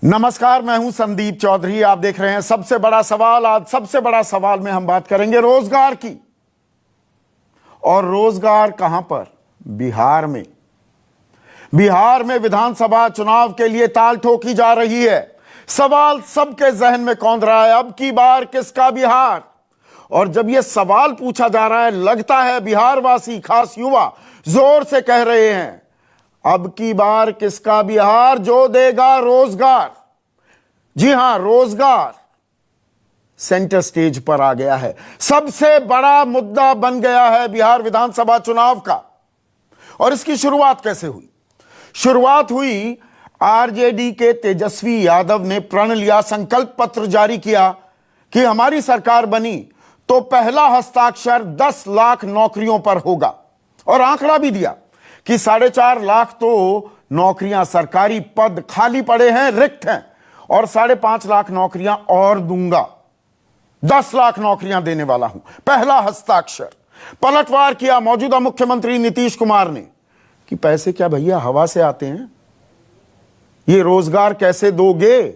नमस्कार, मैं हूं संदीप चौधरी। आप देख रहे हैं सबसे बड़ा सवाल। आज सबसे बड़ा सवाल में हम बात करेंगे रोजगार की। और रोजगार कहां पर? बिहार में। बिहार में विधानसभा चुनाव के लिए ताल ठोकी जा रही है। सवाल सबके जहन में कौंध रहा है, अब की बार किसका बिहार? और जब यह सवाल पूछा जा रहा है, लगता है बिहार वासी, खास युवा जोर से कह रहे हैं, अब की बार किसका बिहार जो देगा रोजगार। जी हां, रोजगार सेंटर स्टेज पर आ गया है। सबसे बड़ा मुद्दा बन गया है बिहार विधानसभा चुनाव का। और इसकी शुरुआत कैसे हुई? शुरुआत हुई, आरजेडी के तेजस्वी यादव ने प्रण लिया, संकल्प पत्र जारी किया कि हमारी सरकार बनी तो पहला हस्ताक्षर 10 लाख नौकरियों पर होगा। और आंकड़ा भी दिया कि 4.5 लाख तो नौकरियां, सरकारी पद खाली पड़े हैं, रिक्त हैं, और 5.5 लाख नौकरियां और दूंगा। 10 लाख नौकरियां देने वाला हूं। पहला हस्ताक्षर। पलटवार किया मौजूदा मुख्यमंत्री नीतीश कुमार ने कि पैसे क्या भैया हवा से आते हैं? ये रोजगार कैसे दोगे,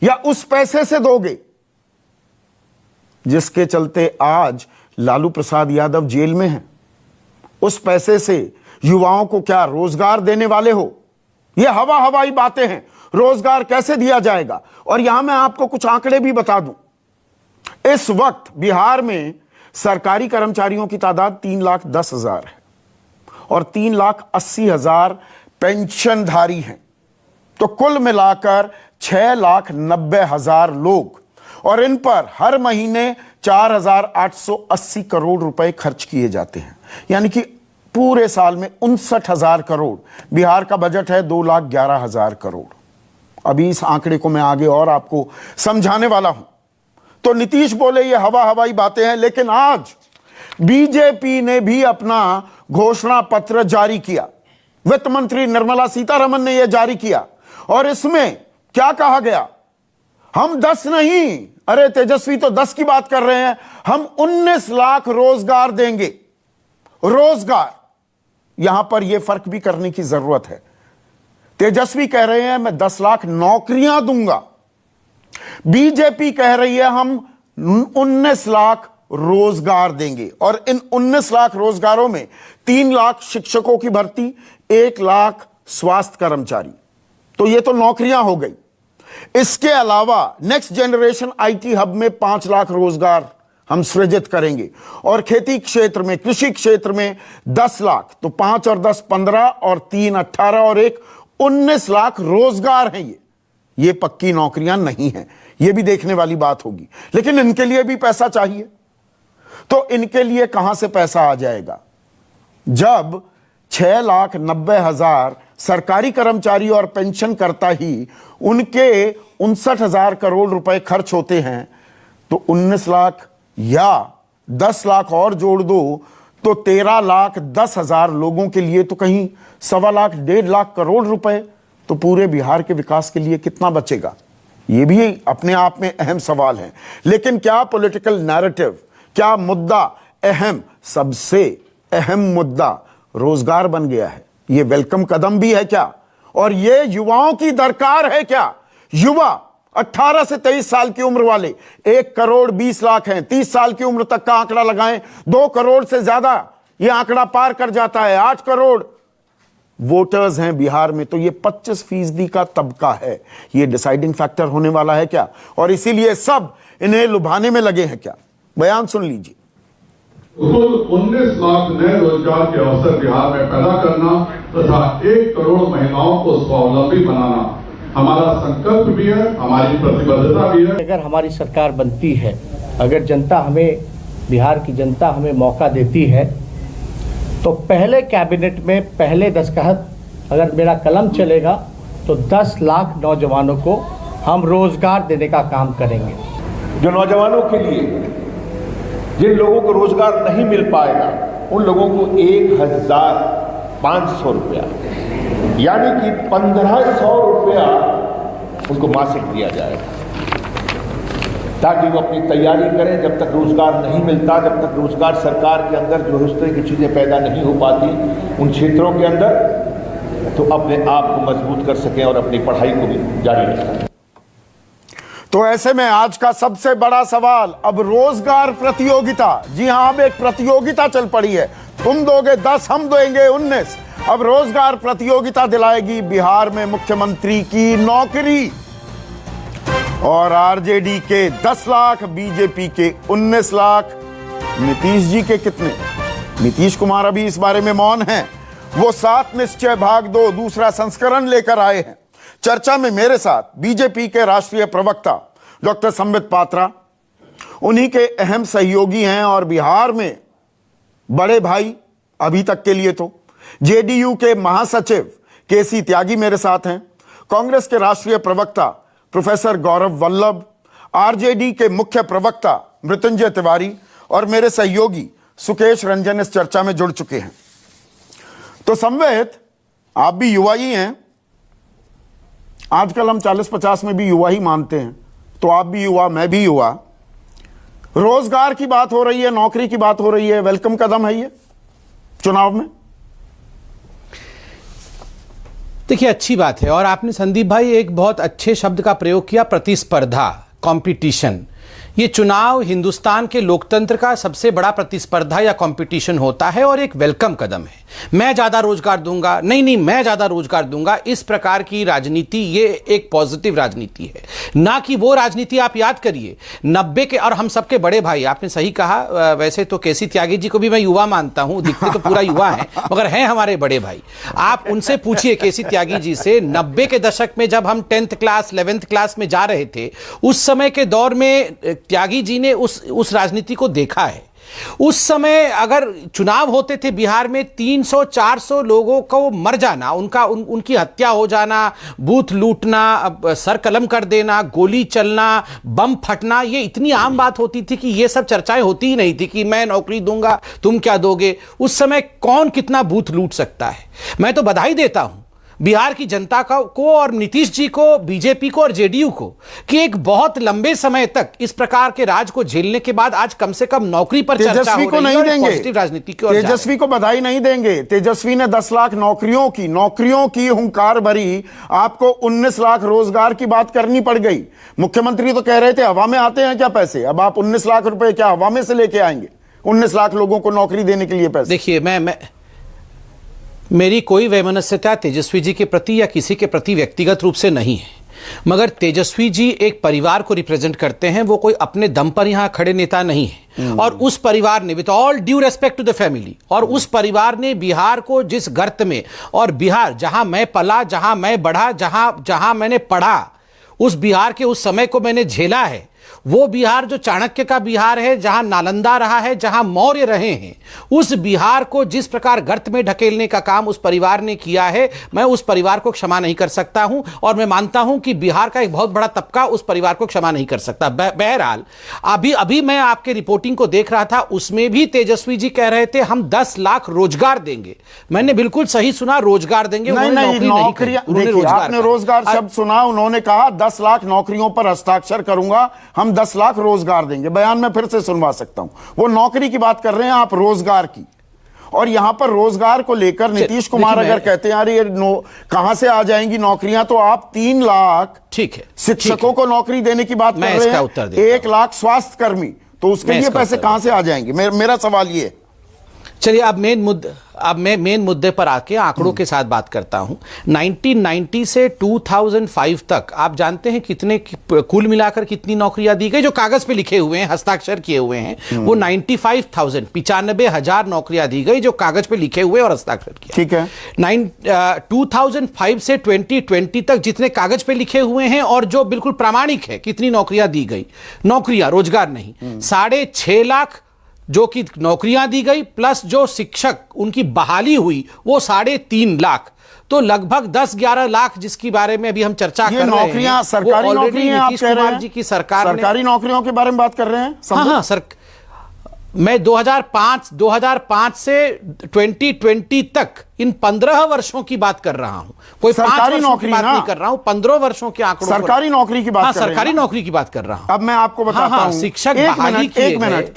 या उस पैसे से दोगे जिसके चलते आज लालू प्रसाद यादव जेल में हैं? उस पैसे से युवाओं को क्या रोजगार देने वाले हो? ये हवाई बातें हैं। रोजगार कैसे दिया जाएगा? और यहां मैं आपको कुछ आंकड़े भी बता दूं। इस वक्त बिहार में सरकारी कर्मचारियों की तादाद 3,10,000 है और 3,80,000 पेंशनधारी हैं। तो कुल मिलाकर 6,90,000 लोग, और इन पर हर महीने 4,880 करोड़ रुपए खर्च किए जाते हैं। यानी कि पूरे साल में 59,000 करोड़। बिहार का बजट है 2,11,000 करोड़। अभी इस आंकड़े को मैं आगे और आपको समझाने वाला हूं। तो नीतीश बोले ये हवाई बातें हैं, लेकिन आज बीजेपी ने भी अपना घोषणा पत्र जारी किया। वित्त मंत्री निर्मला सीतारमण ने यह जारी किया, और इसमें क्या कहा गया? हम 10 नहीं, अरे तेजस्वी तो 10 की बात कर रहे हैं, हम 19 लाख रोजगार देंगे। रोजगार, यहां पर यह फर्क भी करने की जरूरत है। तेजस्वी कह रहे हैं मैं 10 लाख नौकरियां दूंगा, बीजेपी कह रही है हम 19 लाख रोजगार देंगे। और इन 19 लाख रोजगारों में 3 लाख शिक्षकों की भर्ती, 1 लाख स्वास्थ्य कर्मचारी। तो ये तो नौकरियां हो गई। इसके अलावा नेक्स्ट जनरेशन आईटी हब में 5 लाख रोजगार हम सृजित करेंगे, और खेती क्षेत्र में, कृषि क्षेत्र में 10 लाख। तो 5 और 10 15, और 3 18, और 1 19 लाख रोजगार हैं। ये पक्की नौकरियां नहीं हैं, ये भी देखने वाली बात होगी। लेकिन इनके लिए भी पैसा चाहिए। तो इनके लिए कहां से पैसा आ जाएगा? जब 6,90,000 सरकारी कर्मचारी और पेंशनकर्ता ही उनके 59,000 करोड़ रुपए खर्च होते हैं, तो 19 लाख या 10 लाख और जोड़ दो तो 13,10,000 लोगों के लिए तो कहीं 1.25 लाख 1.5 लाख करोड़ रुपए। तो पूरे बिहार के विकास के लिए कितना बचेगा? यह भी अपने आप में अहम सवाल है। लेकिन क्या पॉलिटिकल नैरेटिव, क्या मुद्दा अहम, सबसे अहम मुद्दा रोजगार बन गया है? यह वेलकम कदम भी है क्या? और यह युवाओं की दरकार है क्या? युवा 18 से 23 साल की उम्र वाले 1 करोड़ 20 लाख हैं। 30 साल की उम्र तक का आंकड़ा लगाएं, 2 करोड़ से ज्यादा यह आंकड़ा पार कर जाता है। 8 करोड़ वोटर्स हैं बिहार में। तो यह 25% का तबका है। यह डिसाइडिंग फैक्टर होने वाला है क्या? और इसीलिए सब इन्हें लुभाने में लगे हैं क्या? बयान सुन लीजिए। कुल 19 लाख नए रोजगार के अवसर बिहार में पैदा करना तथा 1 करोड़ महिलाओं को स्वावलंबी बनाना हमारा संकल्प भी है, हमारी प्रतिबद्धता भी है। अगर हमारी सरकार बनती है, अगर जनता हमें, बिहार की जनता हमें मौका देती है, तो पहले कैबिनेट में पहले दस्तखत अगर मेरा कलम चलेगा तो 10 लाख नौजवानों को हम रोजगार देने का काम करेंगे। जो नौजवानों के लिए, जिन लोगों को रोजगार नहीं मिल पाएगा, उन लोगों को 1,500 रुपया, यानी कि 1,500 रुपया उनको मासिक दिया जाएगा, ताकि वो अपनी तैयारी करें। जब तक रोजगार नहीं मिलता, जब तक रोजगार सरकार के अंदर जो उस तरह की चीज़ें पैदा नहीं हो पाती उन क्षेत्रों के अंदर, तो अपने आप को मजबूत कर सकें और अपनी पढ़ाई को भी जारी रख सकें। तो ऐसे में आज का सबसे बड़ा सवाल अब रोजगार प्रतियोगिता। जी हां, अब एक प्रतियोगिता चल पड़ी है, तुम दोगे 10, हम देंगे 19। अब रोजगार प्रतियोगिता दिलाएगी बिहार में मुख्यमंत्री की नौकरी। और आरजेडी के 10 लाख, बीजेपी के 19 लाख, नीतीश जी के कितने? नीतीश कुमार अभी इस बारे में मौन हैं। वो 7 निश्चय भाग 2 दूसरा संस्करण लेकर आए हैं। चर्चा में मेरे साथ बीजेपी के राष्ट्रीय प्रवक्ता डॉक्टर संबित पात्रा, उन्हीं के अहम सहयोगी हैं और बिहार में बड़े भाई अभी तक के लिए तो। जेडीयू के महासचिव केसी त्यागी मेरे साथ हैं, कांग्रेस के राष्ट्रीय प्रवक्ता प्रोफेसर गौरव वल्लभ, आरजेडी के मुख्य प्रवक्ता मृत्युंजय तिवारी और मेरे सहयोगी सुकेश रंजन इस चर्चा में जुड़ चुके हैं। तो संबित, आप भी युवा ही हैं, आजकल हम 40-50 में भी युवा ही मानते हैं, तो आप भी युवा, मैं भी युवा। रोजगार की बात हो रही है, नौकरी की बात हो रही है, वेलकम कदम है ये चुनाव में? देखिए, अच्छी बात है। और आपने संदीप भाई एक बहुत अच्छे शब्द का प्रयोग किया, प्रतिस्पर्धा, कंपटीशन। ये चुनाव हिंदुस्तान के लोकतंत्र का सबसे बड़ा प्रतिस्पर्धा या कंपटीशन होता है और एक वेलकम कदम है। मैं ज्यादा रोजगार दूंगा, नहीं मैं ज्यादा रोजगार दूंगा, इस प्रकार की राजनीति ये एक पॉजिटिव राजनीति है, ना कि वो राजनीति। आप याद करिए 90 के, और हम सबके बड़े भाई, आपने सही कहा, वैसे तो केसी त्यागी जी को भी मैं युवा मानता हूं, दिखते तो पूरा युवा है मगर हैं हमारे बड़े भाई। आप उनसे पूछिए केसी त्यागी जी से, 90 के दशक में जब हम 10th क्लास 11th क्लास में जा रहे थे, उस समय के दौर में त्यागी जी ने उस राजनीति को देखा है। उस समय अगर चुनाव होते थे बिहार में, 300-400 लोगों को मर जाना, उनकी हत्या हो जाना, बूथ लूटना, सर कलम कर देना, गोली चलना, बम फटना, ये इतनी आम बात होती थी कि ये सब चर्चाएं होती ही नहीं थी कि मैं नौकरी दूंगा, तुम क्या दोगे। उस समय कौन कितना बूथ लूट सकता है। मैं तो बधाई देता हूं बिहार की जनता को और नीतीश जी को, बीजेपी को और जेडीयू को, कि एक बहुत लंबे समय तक इस प्रकार के राज को झेलने के बाद आज कम से कम नौकरी पर चर्चा हो रही है। को नहीं देंगे, पॉजिटिव राजनीति की ओर तेजस्वी को बधाई नहीं देंगे। तेजस्वी ने 10 लाख नौकरियों की हुंकार भरी, आपको 19 लाख रोजगार की बात करनी पड़ गई। मुख्यमंत्री तो कह रहे थे हवा में आते हैं क्या पैसे, अब आप 19 लाख रुपए क्या हवा में से लेके आएंगे? 19 लाख लोगों को नौकरी देने के लिए पैसे। देखिए, मेरी कोई वैमनस्यता तेजस्वी जी के प्रति या किसी के प्रति व्यक्तिगत रूप से नहीं है, मगर तेजस्वी जी एक परिवार को रिप्रेजेंट करते हैं, वो कोई अपने दम पर यहां खड़े नेता नहीं है। और उस परिवार ने, with all due respect to the family, और उस परिवार ने बिहार को जिस गर्त में, और बिहार जहां मैं पला, जहां मैं बढ़ा, जहां मैंने पढ़ा, उस बिहार के उस समय को मैंने झेला है। वो बिहार जो चाणक्य का बिहार है, जहां नालंदा रहा है, जहां मौर्य रहे हैं, उस बिहार को जिस प्रकार गर्त में ढकेलने का काम उस परिवार ने किया है, मैं उस परिवार को क्षमा नहीं कर सकता हूं। और मैं मानता हूं कि बिहार का एक बहुत बड़ा तबका उस परिवार को क्षमा नहीं कर सकता। बहरहाल, अभी मैं आपके रिपोर्टिंग को देख रहा था, उसमें भी तेजस्वी जी कह रहे थे हम 10 लाख रोजगार देंगे। मैंने बिल्कुल सही सुना, रोजगार देंगे। आपने रोजगार शब्द सुना, उन्होंने कहा 10 लाख नौकरियों पर हस्ताक्षर करूंगा, हम 10 लाख रोजगार देंगे। बयान में फिर से सुनवा सकता हूं, वो नौकरी की बात कर रहे हैं, आप रोजगार की। और यहां पर रोजगार को लेकर नीतीश कुमार अगर कहते हैं यार ये कहां से आ जाएंगी नौकरियां, तो आप 3 लाख ठीक है शिक्षकों को नौकरी देने की बात कर रहे हैं, 1 लाख स्वास्थ्य कर्मी, तो उसके लिए पैसे कहां से आ जाएंगे? मेरा सवाल ये है। चलिए, अब मैं मेन मुद्दे पर आके आंकड़ों के साथ बात करता हूं। 1990 से 2005 तक आप जानते हैं कितने, कुल मिलाकर कितनी नौकरियां दी गई जो कागज पे लिखे हुए हैं, हस्ताक्षर किए हुए हैं, वो 95,000 95,000 नौकरियां दी गई जो कागज पे लिखे हुए और हस्ताक्षर किए। ठीक है। 2005 से 2020 तक जितने कागज पे लिखे हुए हैं और जो बिल्कुल प्रामाणिक है, कितनी नौकरियां दी गई, नौकरियां, रोजगार नहीं, 6.5 लाख जो कि नौकरियां दी गई, प्लस जो शिक्षक उनकी बहाली हुई वो 3.5 लाख, तो लगभग 10-11 लाख जिसकी बारे में अभी हम चर्चा कर रहे हैं। नौकरियां सरकारी नौकरियां आप कह रहे हैं, जी की सरकार सरकारी नौकरियों के बारे में बात कर रहे हैं? हाँ सर, मैं 2005 से 2020 तक इन 15 वर्षों की बात कर रहा हूं, कोई सरकारी नौकरी बात नहीं कर रहा हूं, 15 वर्षों के आंकड़ों, सरकारी नौकरी की बात कर रहे हैं। सरकारी नौकरी की बात कर रहा हूं। अब मैं आपको बताता हूं, शिक्षक बहाली की एक मिनट,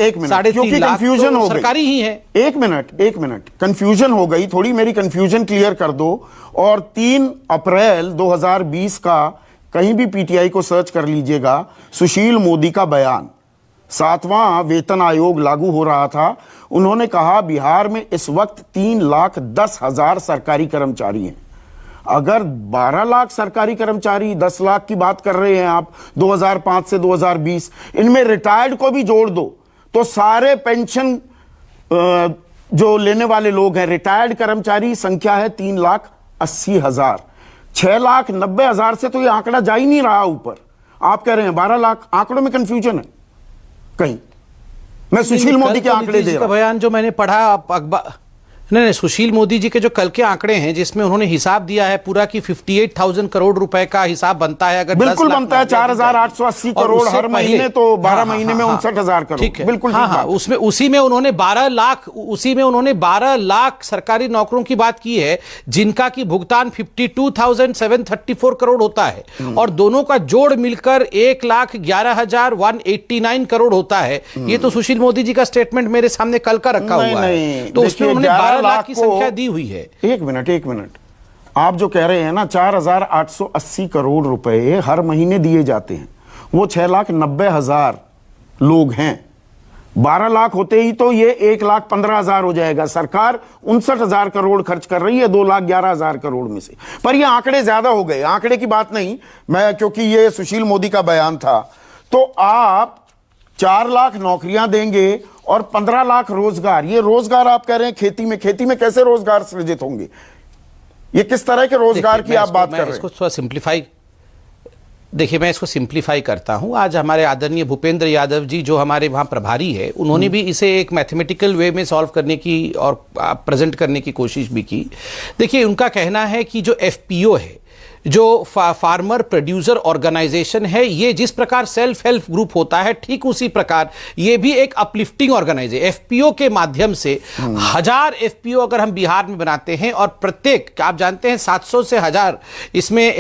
क्योंकि कंफ्यूजन हो गई, सरकारी ही है। एक मिनट कंफ्यूजन हो गई थोड़ी, मेरी कंफ्यूजन क्लियर कर दो। और 3 अप्रैल 2020 का कहीं भी पीटीआई को सर्च कर लीजिएगा, सुशील मोदी का बयान, 7वां वेतन आयोग लागू हो रहा था, उन्होंने कहा बिहार में इस वक्त 3,10,000 सरकारी कर्मचारी हैं। अगर 12 लाख सरकारी कर्मचारी, 10 लाख की बात कर रहे हैं आप 2005 से 2020, इनमें रिटायर्ड को भी जोड़ दो तो सारे पेंशन जो लेने वाले लोग हैं, रिटायर्ड कर्मचारी संख्या है 3,80,000। 6,90,000 से तो ये आंकड़ा जा ही नहीं रहा ऊपर, आप कह रहे हैं 12 लाख। आंकड़ों में कंफ्यूजन है कहीं। मैं सुशील मोदी के आंकड़े दे रहा हूं। बयान जो मैंने पढ़ा अखबार, नहीं, सुशील मोदी जी के जो कल के आंकड़े हैं जिसमें उन्होंने हिसाब दिया है पूरा कि 58,000 करोड़ रुपए का हिसाब बनता है। अगर बिल्कुल बनता है, 4,880 करोड़ हर महीने, तो 12 महीने में 59,000 करोड़। ठीक है, बिल्कुल उसमें उसी में उन्होंने 12 लाख सरकारी नौकरों की बात की है जिनका की भुगतान 52,734 करोड़ होता है, और दोनों का जोड़ मिलकर 1,11,189 करोड़ होता है। ये तो सुशील मोदी जी का स्टेटमेंट मेरे सामने कल का रखा हुआ है, तो उसमें उन्होंने 12 लाख की संख्या दी हुई है। एक मिनट, आप जो कह रहे हैं ना 4,880 करोड़ रुपए हर महीने दिए जाते हैं, वो 6,90,000 लोग हैं। 12 लाख होते ही तो ये 1,15,000 हो जाएगा। सरकार 59,000 करोड़ खर्च कर रही है 2,11,000 करोड़ में से। पर ये आंकड़े ज्यादा हो गए, आंकड़े की बात नहीं मैं, क्योंकि ये सुशील मोदी का बयान था। तो आप 4 लाख नौकरियां देंगे और 15 लाख रोजगार। ये रोजगार आप कह रहे हैं खेती में कैसे रोजगार सृजित होंगे? ये किस तरह के रोजगार की आप बात कर रहे हैं? इसको थोड़ा सिंप्लीफाई, देखिए मैं इसको सिंप्लीफाई करता हूं। आज हमारे आदरणीय भूपेंद्र यादव जी जो हमारे वहां प्रभारी है, उन्होंने भी इसे एक मैथमेटिकल वे में सॉल्व करने की और प्रेजेंट करने की कोशिश भी की। देखिए उनका कहना है कि जो एफपीओ है, जो फार्मर प्रोड्यूसर ऑर्गेनाइजेशन है, ये जिस प्रकार सेल्फ हेल्प ग्रुप होता है ठीक उसी प्रकार ये भी एक अपलिफ्टिंग ऑर्गेनाइजेशन। एफपीओ के माध्यम से 1000 एफपीओ अगर हम बिहार में बनाते हैं और प्रत्येक, आप जानते हैं 700 से 1000 इसमें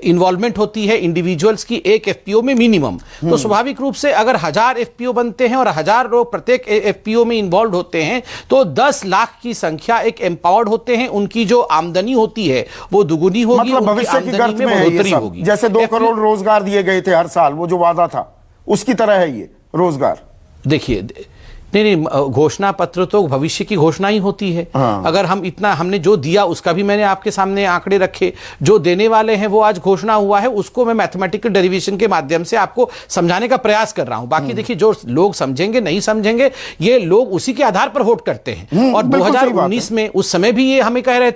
इन्वॉल्वमेंट होती है इंडिविजुअल्स की एक एफपीओ में मिनिमम, तो स्वाभाविक रूप से अगर 1000 एफपीओ बनते हैं और 1000 लोग प्रत्येक एफपीओ में इन्वॉल्व होते हैं तो 10 लाख की संख्या एक एम्पावर्ड होते हैं, उनकी जो आमदनी होती है वो दुगुनी होगी, भविष्य की गर्त में है ये सब। जैसे 2 करोड़ रोजगार दिए गए थे हर साल, वो जो वादा था उसकी तरह है ये रोजगार। देखिए नहीं, घोषणा पत्र तो भविष्य की घोषणा ही होती है। अगर हम इतना हमने जो दिया उसका भी मैंने आपके सामने आंकड़े रखे, जो देने वाले हैं वो आज घोषणा हुआ है, उसको मैं मैथमेटिकल डेरिवेशन के माध्यम से आपको समझाने का प्रयास कर रहा हूं। बाकी देखिए जो लोग समझेंगे नहीं समझेंगे, ये लोग उसी के आधार पर वोट करते हैं। और 2019 में उस समय भी ये हमें कह रहे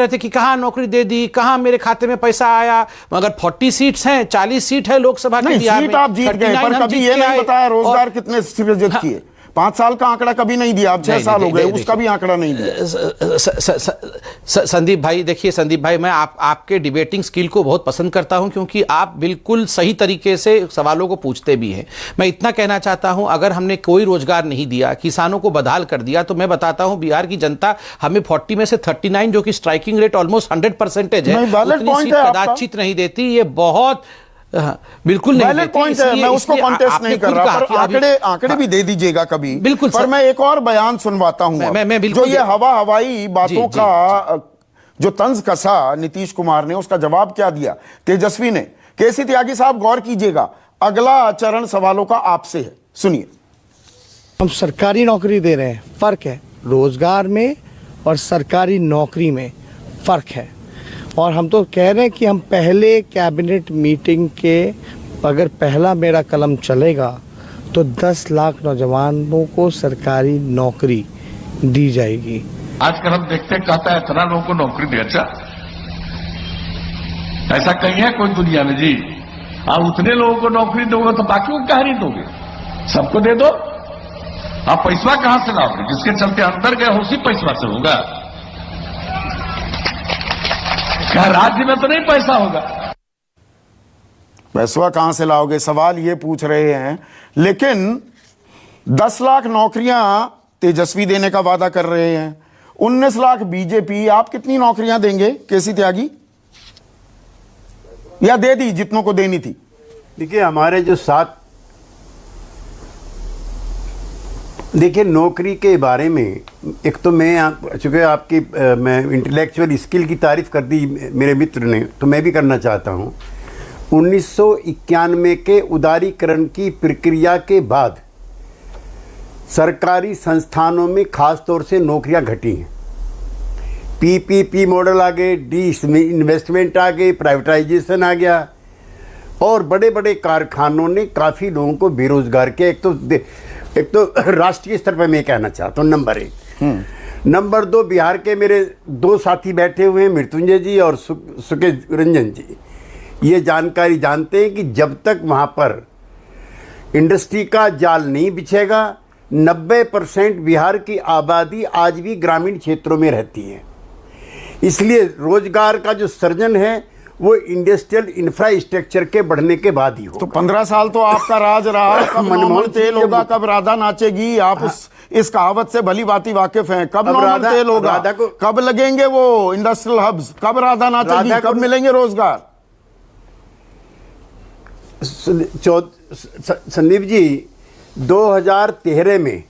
थे कि कहां नौकरी दे दी, कहां मेरे खाते में पैसा आया, मगर 40 सीट्स हैं, 40 सीट है लोकसभा के बिहार में, सीट आप जीत गए, पर कभी ये नहीं बताया रोजगार कितने सृजित किए। 5 साल का आंकड़ा कभी नहीं दिया, अब 6 साल हो गए, उसका भी आंकड़ा नहीं दिया। संदीप भाई, देखिए संदीप भाई, मैं आपके डिबेटिंग स्किल को बहुत पसंद करता हूं क्योंकि आप बिल्कुल सही तरीके से सवालों को पूछते भी हैं। मैं इतना कहना चाहता हूं, अगर हमने कोई रोजगार नहीं दिया, किसानों को बदहाल कर दिया, तो मैं बताता हूं बिहार की जनता हमें 40 में से 39, जो कि स्ट्राइकिंग रेट ऑलमोस्ट 100% है, कदाचित नहीं देती। ये बहुत बिल्कुल नहीं वैलिड पॉइंट है, मैं उसको कॉन्टेस्ट नहीं कर रहा, पर आंकड़े भी दे दीजिएगा कभी। बिल्कुल, पर मैं एक और बयान सुनवाता हूं, जो ये हवाई बातों का जो तंज कसा नीतीश कुमार ने, उसका जवाब क्या दिया तेजस्वी ने। केसी त्यागी साहब गौर कीजिएगा, अगला चरण सवालों का आपसे है, सुनिए। हम सरकारी नौकरी दे रहे हैं, फर्क है रोजगार में और सरकारी नौकरी में फर्क है। और हम तो कह रहे हैं कि हम पहले कैबिनेट मीटिंग के, अगर पहला मेरा कलम चलेगा तो 10 लाख नौजवानों को सरकारी नौकरी दी जाएगी। आजकल हम देखते हैं, कहता है इतना लोगों को नौकरी दे। अच्छा, ऐसा कहीं है कोई दुनिया में जी? आप उतने लोगों को नौकरी दोगे तो बाकी को क्या नहीं दोगे? सबको दे दो। आप पैसा कहां से लाओगे? जिसके चलते अंदर गए उसी पैसा से होगा। क्या राज्य में तो नहीं पैसा होगा? पैसा कहां से लाओगे, सवाल ये पूछ रहे हैं। लेकिन 10 लाख नौकरियां तेजस्वी देने का वादा कर रहे हैं, 19 लाख बीजेपी। आप कितनी नौकरियां देंगे केसी त्यागी, या दे दी जितनों को देनी थी? देखिए, हमारे जो 7 देखिए, नौकरी के बारे में एक तो मैं चूँकि आपकी मैं इंटेलेक्चुअल स्किल की तारीफ़ कर दी मेरे मित्र ने, तो मैं भी करना चाहता हूँ। 1991 के उदारीकरण की प्रक्रिया के बाद सरकारी संस्थानों में खास तौर से नौकरियां घटी हैं। पीपीपी मॉडल आ गए, डी इन्वेस्टमेंट आ गए, प्राइवेटाइजेशन आ गया और बड़े बड़े कारखानों ने काफ़ी लोगों को बेरोजगार किया। एक तो राष्ट्रीय स्तर पर मैं कहना चाहता हूँ, नंबर 1। नंबर 2, बिहार के मेरे 2 साथी बैठे हुए हैं, मृत्युंजय जी और सुकेश रंजन जी, ये जानकारी जानते हैं कि जब तक वहाँ पर इंडस्ट्री का जाल नहीं बिछेगा, 90% बिहार की आबादी आज भी ग्रामीण क्षेत्रों में रहती है। इसलिए रोजगार का जो सृजन है वो इंडस्ट्रियल इंफ्रास्ट्रक्चर के बढ़ने के बाद ही हो। तो 15 साल तो आपका राज रहा, कब नॉर्मल तेल होगा, कब राधा नाचेगी, आप इस कहावत से भली भांति वाकिफ हैं। कब नॉर्मल तेल होगा, कब लगेंगे वो इंडस्ट्रियल हब्स, कब राधा नाचेगी, कब मिलेंगे रोजगार? संदीप जी, 2013 में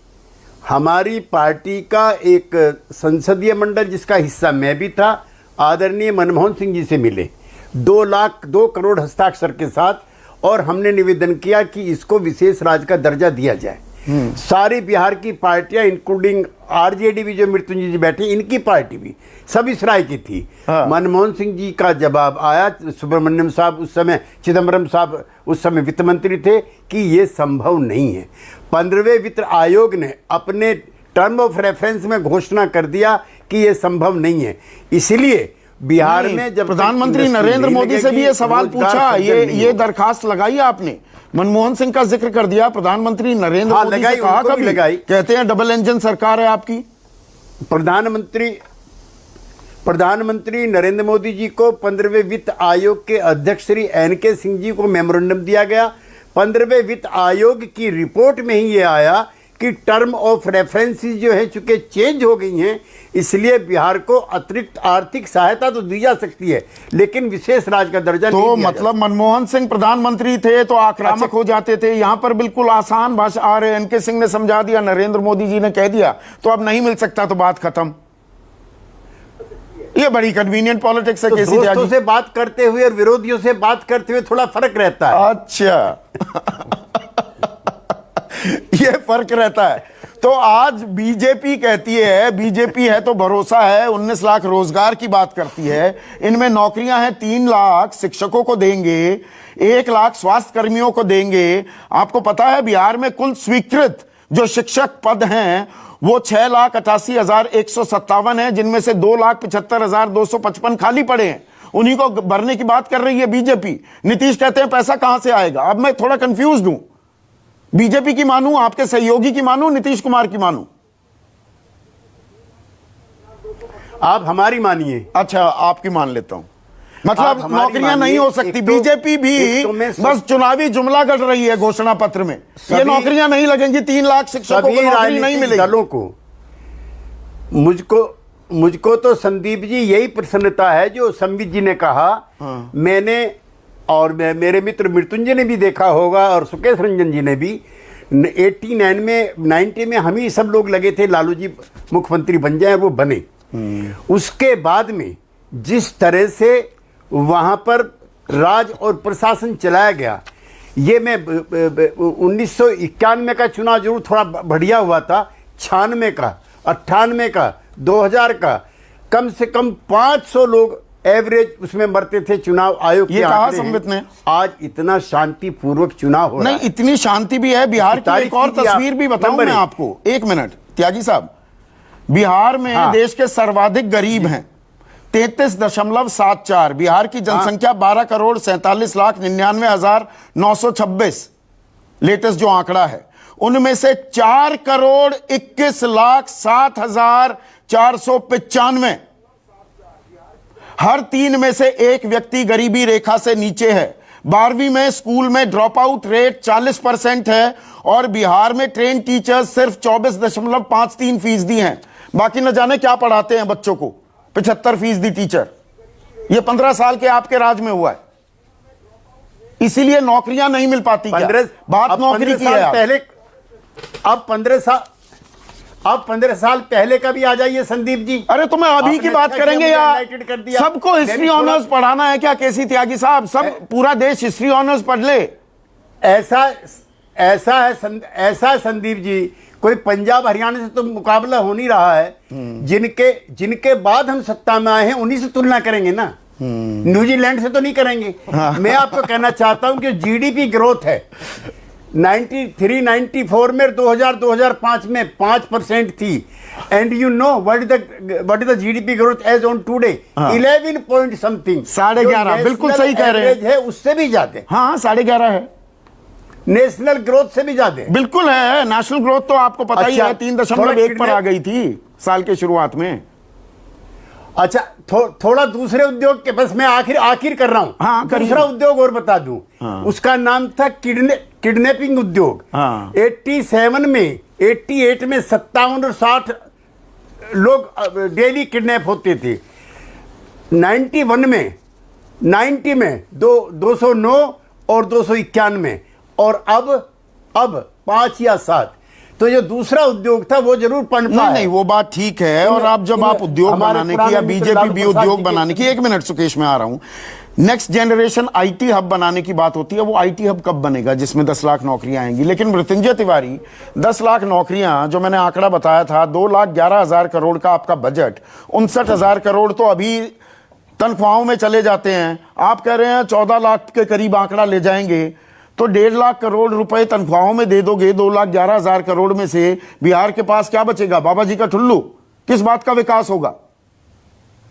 हमारी पार्टी का एक संसदीय मंडल जिसका हिस्सा मैं भी था, आदरणीय मनमोहन सिंह जी से मिले 2 करोड़ हस्ताक्षर के साथ, और हमने निवेदन किया कि इसको विशेष राज्य का दर्जा दिया जाए। सारी बिहार की पार्टियां इंक्लूडिंग आरजेडी भी, जो मृत्युंजय जी बैठे, इनकी पार्टी भी सब इस राय की थी। मनमोहन सिंह जी का जवाब आया, सुब्रमण्यम साहब उस समय, चिदम्बरम साहब उस समय वित्त मंत्री थे, कि ये संभव नहीं है। 15वें वित्त आयोग ने अपने टर्म ऑफ रेफरेंस में घोषणा कर दिया कि ये संभव नहीं है। इसलिए बिहार में जब प्रधानमंत्री नरेंद्र मोदी से भी ये सवाल पूछा, ये दरखास्त लगाई आपने, मनमोहन सिंह का जिक्र कर दिया, प्रधानमंत्री नरेंद्र मोदी से कहा कभी? लगाई। कहते हैं डबल इंजन सरकार है आपकी। प्रधानमंत्री नरेंद्र मोदी जी को 15वें वित्त आयोग के अध्यक्ष श्री एन.के. सिंह जी को मेमोरेंडम दिया गया। 15वें वित्त आयोग की रिपोर्ट में ही ये आया कि टर्म ऑफ रेफरेंसेस जो है चूंकि चेंज हो गई हैं, इसलिए बिहार को अतिरिक्त आर्थिक सहायता तो दी जा सकती है, लेकिन विशेष राज्य का दर्जा नहीं दिया। मतलब मनमोहन सिंह प्रधानमंत्री थे तो आक्रामक हो जाते थे, यहां पर बिल्कुल आसान भाषा आ रहे, एन.के. सिंह ने समझा दिया, नरेंद्र मोदी जी ने कह दिया, तो अब नहीं मिल सकता तो बात खत्म। ये बड़ी कन्वीनियंट पॉलिटिक्स है। तो दोस्तों से बात करते हुए और विरोधियों से बात करते हुए थोड़ा फर्क रहता है। अच्छा ये फर्क रहता है। तो आज बीजेपी कहती है, बीजेपी है तो भरोसा है, 19 लाख रोजगार की बात करती है, इनमें नौकरियां हैं, 3 लाख शिक्षकों को देंगे, 1 लाख स्वास्थ्य कर्मियों को देंगे। आपको पता है बिहार में कुल स्वीकृत जो शिक्षक पद हैं वो 6,88,157 है, जिनमें से 2,75,255 खाली पड़े हैं। उन्हीं को भरने की बात कर रही है बीजेपी। नीतीश कहते हैं पैसा कहां से आएगा। अब मैं थोड़ा कंफ्यूज हूं, बीजेपी की मानूं, आपके सहयोगी की मानूं, नीतीश कुमार की मानूं? आप हमारी मानिए। अच्छा, आपकी मान लेता हूं। मतलब नौकरियां नहीं हो सकती। बीजेपी भी बस चुनावी जुमला कर रही है घोषणा पत्र में, ये नौकरियां नहीं लगेंगी, 3 लाख शिक्षकों को नौकरी नहीं मिलेगी। दलों को मुझको तो संदीप जी यही प्रसन्नता है जो संबित जी ने कहा। मैंने और मेरे मित्र मृत्युंजय ने भी देखा होगा और सुकेश रंजन जी ने भी, 89 में 90 में हम ही सब लोग लगे थे लालू जी मुख्यमंत्री बन जाए, वो बने। उसके बाद में जिस तरह से वहां पर राज और प्रशासन चलाया गया, ये मैं 1991 का चुनाव जरूर थोड़ा बढ़िया हुआ था, 96 का, 98 का, 2000 का, कम से कम 500 लोग एवरेज उसमें मरते थे चुनाव आयोग के। ये कहा संबित ने। आज इतना शांतिपूर्वक चुनाव हो रहा है। नहीं, इतनी शांति भी है। बिहार की एक और तस्वीर भी बताऊं मैं आपको, 1 मिनट त्यागी साहब। बिहार में देश के सर्वाधिक गरीब हैं, 33.74। बिहार की जनसंख्या 12,47,99,926 लेटेस्ट जो आंकड़ा है, उनमें से 4,21,07,495, हर 3 में से 1 व्यक्ति गरीबी रेखा से नीचे है। 12वीं में स्कूल में ड्रॉप आउट रेट 40% है और बिहार में ट्रेन टीचर्स सिर्फ 24.53% हैं। बाकी न जाने क्या पढ़ाते हैं बच्चों को, 75% टीचर। ये 15 साल के आपके राज में हुआ है, इसीलिए नौकरियां नहीं मिल पाती। 15 बात नौकरी की है। पहले अब 15 साल अब 15 साल पहले का भी आ जाइए संदीप जी। अरे तो मैं अभी की आपने बात अच्छा करेंगे किया, या मुझे enlightened कर दिया। सबको हिस्ट्री थोड़ा- ऑनर्स पढ़ाना है क्या केसी त्यागी साहब? सब पूरा देश हिस्ट्री ऑनर्स पढ़ ले। ऐसा है संदीप जी, कोई पंजाब हरियाणा से तो मुकाबला हो नहीं रहा है। जिनके बाद हम सत्ता में आए हैं उन्हीं से तुलना करेंगे ना, न्यूजीलैंड से तो नहीं करेंगे। मैं आपको कहना चाहता हूं कि जीडीपी ग्रोथ है 93-94 में 2000-2005 में 5% थी। And you know what is the GDP growth as on today 11 point something, 11.5, बिल्कुल सही कह रहे हैं। है उससे भी ज्यादा, हाँ 11.5 है, नेशनल ग्रोथ से भी ज्यादा। बिल्कुल है। नेशनल ग्रोथ तो आपको पता ही अच्छा, है 3.1 पर आ गई थी साल के शुरुआत में। अच्छा थोड़ा दूसरे उद्योग के, बस मैं आखिर कर रहा हूं। हाँ, करिए। दूसरा उद्योग और बता दूं, उसका नाम था किडनैपिंग उद्योग। हाँ। 87 में 88 में 57 और 60 लोग डेली किडनैप होते थे। 91 में 90 में 209 और 291 और अब 5 या 7। तो जो दूसरा उद्योग था वो जरूर पनपा है। नहीं, वो बात ठीक है। और आप जब आप उद्योग बनाने की या बीजेपी भी उद्योग बनाने की, 1 मिनट सुकेश में आ रहा हूं, नेक्स्ट जनरेशन आईटी हब बनाने की बात होती है। वो आईटी हब कब बनेगा जिसमें 10 लाख नौकरियां आएंगी? लेकिन मृत्युंजय तिवारी, 10 लाख नौकरियां जो मैंने आंकड़ा बताया था, 2,11,000 करोड़ का आपका बजट, 59,000 करोड़ तो अभी तनख्वाहों में चले जाते हैं। आप कह रहे हैं 14 लाख के करीब आंकड़ा ले जाएंगे, तो 1.5 लाख करोड़ रुपए तनख्वाहों में दे दोगे। 2,11,000 करोड़ में से बिहार के पास क्या बचेगा? बाबा जी का ठुल्लू। किस बात का विकास होगा?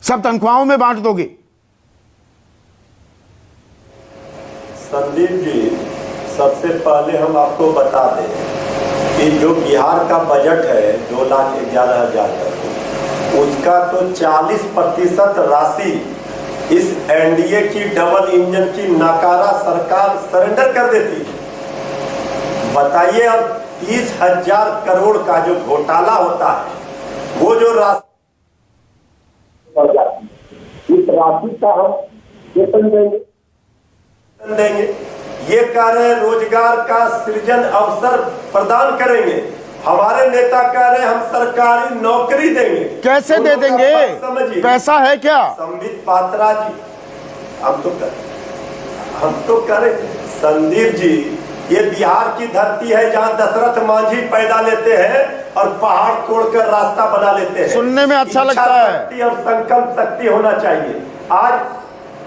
सब तनख्वाहों में बांट दोगे। संदीप जी, सबसे पहले हम आपको बता दें कि जो बिहार का बजट है 2,11,000 का, उसका तो 40% राशि इस एनडीए की डबल इंजन की नाकारा सरकार सरेंडर कर देती है। बताइए, अब 30,000 करोड़ का जो घोटाला होता है, वो जो राशि, इस राशि का हम वेतन देंगे, ये कह रहे हैं रोजगार का सृजन अवसर प्रदान करेंगे। हमारे नेता कह रहे हैं हम सरकारी नौकरी देंगे। कैसे दे देंगे? समझिए, पैसा है क्या? संबित पात्रा जी, हम तो करें संदीप जी, ये बिहार की धरती है जहां दशरथ मांझी पैदा लेते हैं और पहाड़ तोड़कर रास्ता बना लेते हैं। सुनने में अच्छा लगता है। शक्ति और संकल्प शक्ति होना चाहिए। आज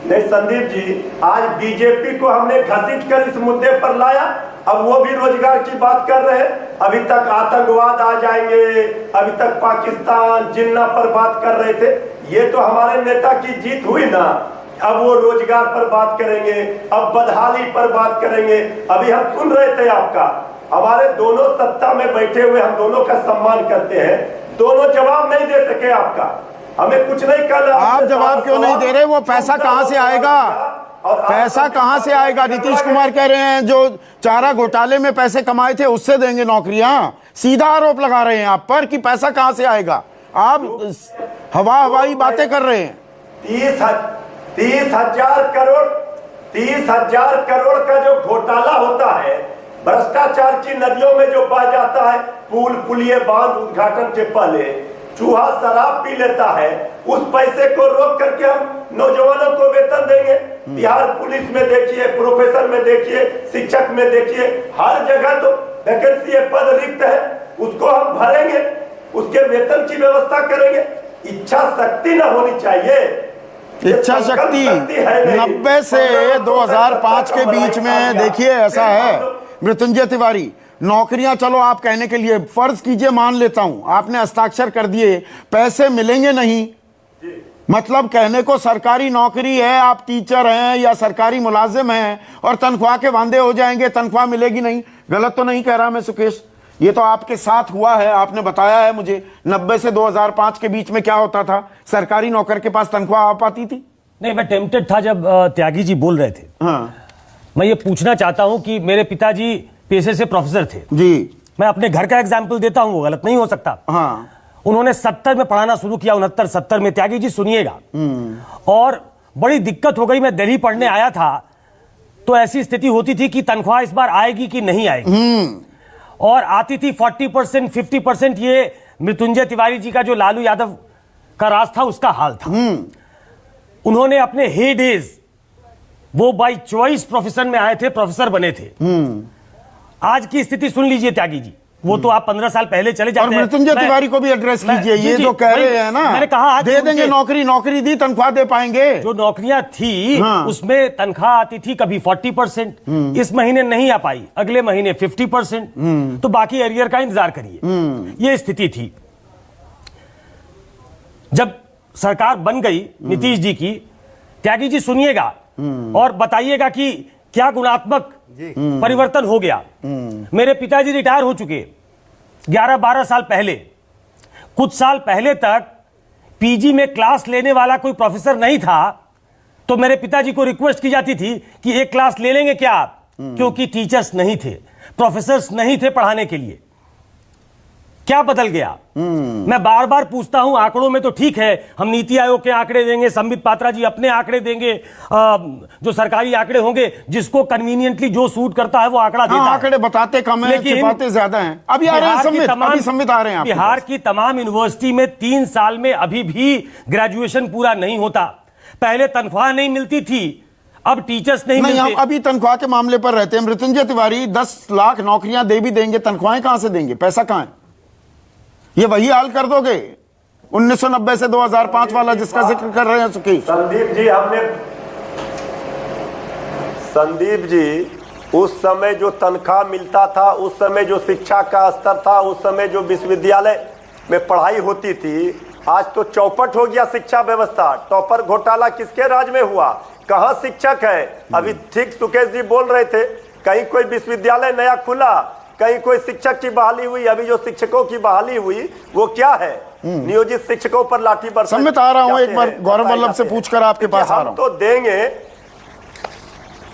नहीं संदीप जी, आज बीजेपी को हमने घसीट कर इस मुद्दे पर लाया। अब वो भी रोजगार की बात कर रहे हैं। अभी तक आतंकवाद आ जाएंगे, अभी तक पाकिस्तान जिन्ना पर बात कर रहे थे। ये तो हमारे नेता की जीत हुई ना। अब वो रोजगार पर बात करेंगे, अब बदहाली पर बात करेंगे। अभी हम सुन रहे थे आपका, हमारे दोनों सत्ता में बैठे हुए, हम दोनों का सम्मान करते हैं, दोनों जवाब नहीं दे सके आपका। हमें कुछ नहीं करना। आप जवाब क्यों नहीं दे रहे? वो पैसा कहां से आएगा? पैसा कहां से आएगा? नीतीश कुमार कह रहे हैं जो चारा घोटाले में पैसे कमाए थे उससे देंगे नौकरियां। सीधा आरोप लगा रहे हैं आप पर कि पैसा कहां से आएगा। आप हवाई बातें कर रहे हैं। 30,000 करोड़ का जो घोटाला होता है, भ्रष्टाचार की नदियों में जो बह जाता है, पुल पुलिये बांध उद्घाटन से पहले चूहा शराब पी लेता है, उस पैसे को रोक करके हम नौजवानों को वेतन देंगे। बिहार पुलिस में देखिए, प्रोफेसर में देखिए, शिक्षक में देखिए, हर जगह तो वैकेंसी पद रिक्त है, उसको हम भरेंगे, उसके वेतन की व्यवस्था करेंगे। इच्छा शक्ति न होनी चाहिए। इच्छा शक्ति 90 से 2005 के बीच में देखिए ऐसा है। मृत्युंजय तिवारी, नौकरियां चलो आप कहने के लिए, फर्ज कीजिए मान लेता हूं आपने हस्ताक्षर कर दिए, पैसे मिलेंगे नहीं, मतलब कहने को सरकारी नौकरी है, आप टीचर हैं या सरकारी मुलाजिम हैं और तनख्वाह के वांदे हो जाएंगे, तनख्वाह मिलेगी नहीं। गलत तो नहीं कह रहा मैं सुकेश? ये तो आपके साथ हुआ है, आपने बताया है मुझे। 90 से 2005 के बीच में क्या होता था? सरकारी नौकर के पास तनख्वाह आ पाती थी? नहीं, मैं टेम्पटेड था जब त्यागी जी बोल रहे थे। हाँ। मैं ये पूछना चाहता हूं कि मेरे पिताजी पेशे से प्रोफेसर थे जी। मैं अपने घर का एग्जाम्पल देता हूं, वो गलत नहीं हो सकता। हाँ। उन्होंने 70 में पढ़ाना शुरू किया, 69-70 में। त्यागी जी सुनिएगा, और बड़ी दिक्कत हो गई। मैं दिल्ली पढ़ने आया था तो ऐसी स्थिति होती थी कि तनख्वाह इस बार आएगी कि नहीं आएगी, और आती थी 40%, 50%। ये मृत्युंजय तिवारी जी का जो लालू यादव का राज था उसका हाल था। उन्होंने अपने हे डेज वो बाय चॉइस प्रोफेशन में आए थे, प्रोफेसर बने थे। आज की स्थिति सुन लीजिए त्यागी जी, वो तो आप 15 साल पहले चले जाते हैं। और मृत्युंजय तिवारी को भी एड्रेस कीजिए, ये जो कह रहे हैं ना, मैंने कहा दे देंगे नौकरी, नौकरी दी तनख्वाह दे पाएंगे। जो नौकरियां थी उसमें तनख्वाह आती थी कभी 40%, इस महीने नहीं आ पाई, अगले महीने 50%, तो बाकी एरियर का इंतजार करिए। ये स्थिति थी। जब सरकार बन गई नीतीश जी की, त्यागी जी सुनिएगा और बताइएगा कि क्या गुणात्मक परिवर्तन हो गया। मेरे पिताजी रिटायर हो चुके 11-12 साल पहले। कुछ साल पहले तक पीजी में क्लास लेने वाला कोई प्रोफेसर नहीं था, तो मेरे पिताजी को रिक्वेस्ट की जाती थी कि एक क्लास ले लेंगे क्या आप, क्योंकि टीचर्स नहीं थे, प्रोफेसर्स नहीं थे पढ़ाने के लिए। क्या बदल गया? मैं बार बार पूछता हूं, आंकड़ों में तो ठीक है, हम नीति आयोग के आंकड़े देंगे, संबित पात्रा जी अपने आंकड़े देंगे, जो सरकारी आंकड़े होंगे, जिसको कन्वीनियंटली जो सूट करता है वो आंकड़ा देता है। आंकड़े बताते कम है, छिपाते ज्यादा हैं। अभी आ रहे हैं संबित आ रहे हैं। बिहार की तमाम यूनिवर्सिटी में 3 साल में अभी भी ग्रेजुएशन पूरा नहीं होता। पहले तनख्वाह नहीं मिलती थी, अब टीचर्स नहीं मिलते। हम अभी तनख्वाह के मामले पर रहते हैं। मृत्युंजय तिवारी 10 लाख नौकरियां दे भी देंगे, तनख्वाहें कहां से देंगे? पैसा कहां है? ये वही हाल कर दोगे 1990 से 2005 वाला जिसका जिक्र कर रहे हैं सुखी। संदीप जी उस समय जो तनख्वाह मिलता था, उस समय जो शिक्षा का स्तर था, उस समय जो विश्वविद्यालय में पढ़ाई होती थी, आज तो चौपट हो गया शिक्षा व्यवस्था। टॉपर घोटाला किसके राज में हुआ? कहां शिक्षक है? अभी ठीक सुकेश जी बोल रहे थे, कहीं कोई विश्वविद्यालय नया खुला, कहीं कोई शिक्षक की बहाली हुई। अभी जो शिक्षकों की बहाली हुई वो क्या है? नियोजित शिक्षकों पर लाठी बरसाई। सम्मित आ रहा हूं, एक बार गौरव वल्लभ से पूछकर आपके पास आ रहा हूं। तो देंगे,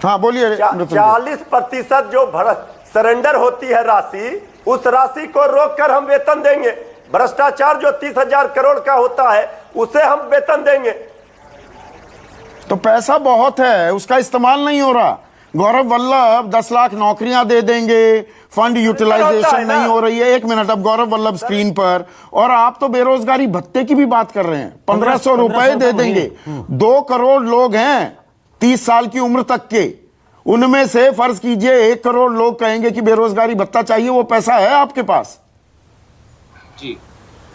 हाँ बोलिए। 40% जो सरेंडर होती है राशि, उस राशि को रोककर हम वेतन देंगे। भ्रष्टाचार जो 30,000 करोड़ का होता है उसे हम वेतन देंगे। तो पैसा बहुत है, उसका इस्तेमाल नहीं हो रहा। गौरव वल्लभ 10 लाख नौकरियां दे देंगे, फंड यूटिलाइजेशन नहीं हो रही है। 1 मिनट, अब गौरव वल्लभ स्क्रीन पर। और आप तो बेरोजगारी भत्ते की भी बात कर रहे हैं, 1500 रुपए दे देंगे। 2 करोड़ लोग हैं 30 साल की उम्र तक के, उनमें से फर्ज कीजिए 1 करोड़ लोग कहेंगे कि बेरोजगारी भत्ता चाहिए। वो पैसा है आपके पास? जी,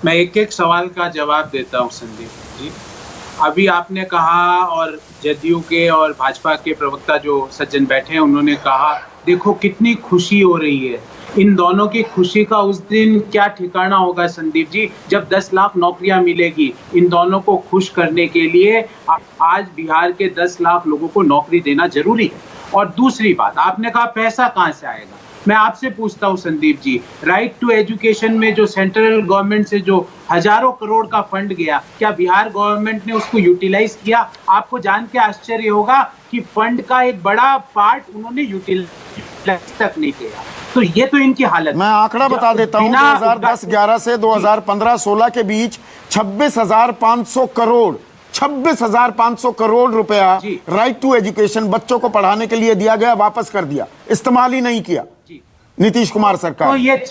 मैं एक सवाल का जवाब देता हूं संदीप जी। अभी आपने कहा, और जदयू के और भाजपा के प्रवक्ता जो सज्जन बैठे हैं उन्होंने कहा, देखो कितनी खुशी हो रही है। इन दोनों की खुशी का उस दिन क्या ठिकाना होगा संदीप जी, जब 10 लाख नौकरियां मिलेगी। इन दोनों को खुश करने के लिए आज बिहार के 10 लाख लोगों को नौकरी देना जरूरी है। और दूसरी बात, आपने कहा पैसा कहां से आएगा। मैं आपसे पूछता हूं Sandeep ji, right to education में जो सेंट्रल गवर्नमेंट से जो हजारों करोड़ का फंड गया, क्या बिहार गवर्नमेंट ने उसको यूटिलाइज किया? आपको जान के आश्चर्य होगा कि फंड का एक बड़ा पार्ट उन्होंने यूटिलाइज तक नहीं किया। तो ये तो इनकी हालत। मैं आंकड़ा बता देता हूं, 2010-11 से 2015-16 के बीच 26,500 करोड़ 26,500 करोड़ रुपया राइट टू एजुकेशन बच्चों को पढ़ाने के लिए दिया गया, वापस कर दिया, इस्तेमाल ही नहीं किया नीतीश कुमार सरकार। तो ये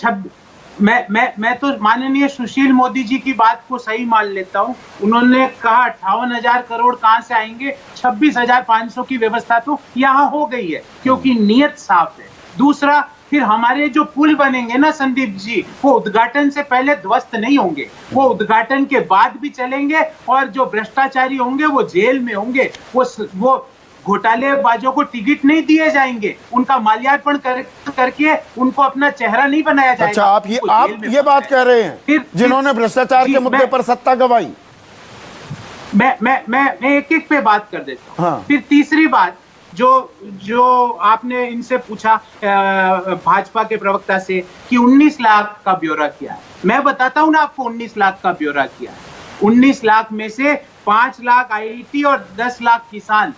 मैं तो माननीय सुशील मोदी जी की बात को सही मान लेता हूं। उन्होंने कहा 58,000 करोड़ कहां से आएंगे, 26,500 की व्यवस्था तो यहां हो गई है, क्योंकि नीयत साफ है। दूसरा, फिर हमारे जो पुल बनेंगे ना संदीप जी, वो उद्घाटन से पहले ध्वस्त नहीं होंगे, वो उद्घाटन के बाद भी चलेंगे। और जो भ्रष्टाचारी होंगे वो जेल में होंगे, वो घोटालेबाजों को टिकट नहीं दिए जाएंगे, उनका माल्यार्पण करके उनको अपना चेहरा नहीं बनाया जाएगा। अच्छा, आप ये बात कह रहे हैं जिन्होंने भ्रष्टाचार के मुद्दे पर सत्ता गंवाई। मैं एक पे बात कर देता हूँ। हाँ। फिर तीसरी बात, जो आपने इनसे पूछा भाजपा के प्रवक्ता से कि 19 लाख का ब्यौरा किया है, मैं बताता हूं ना आपको 19 लाख का ब्यौरा किया है। 19 लाख में से 5 लाख आईआईटी और 10 लाख किसान,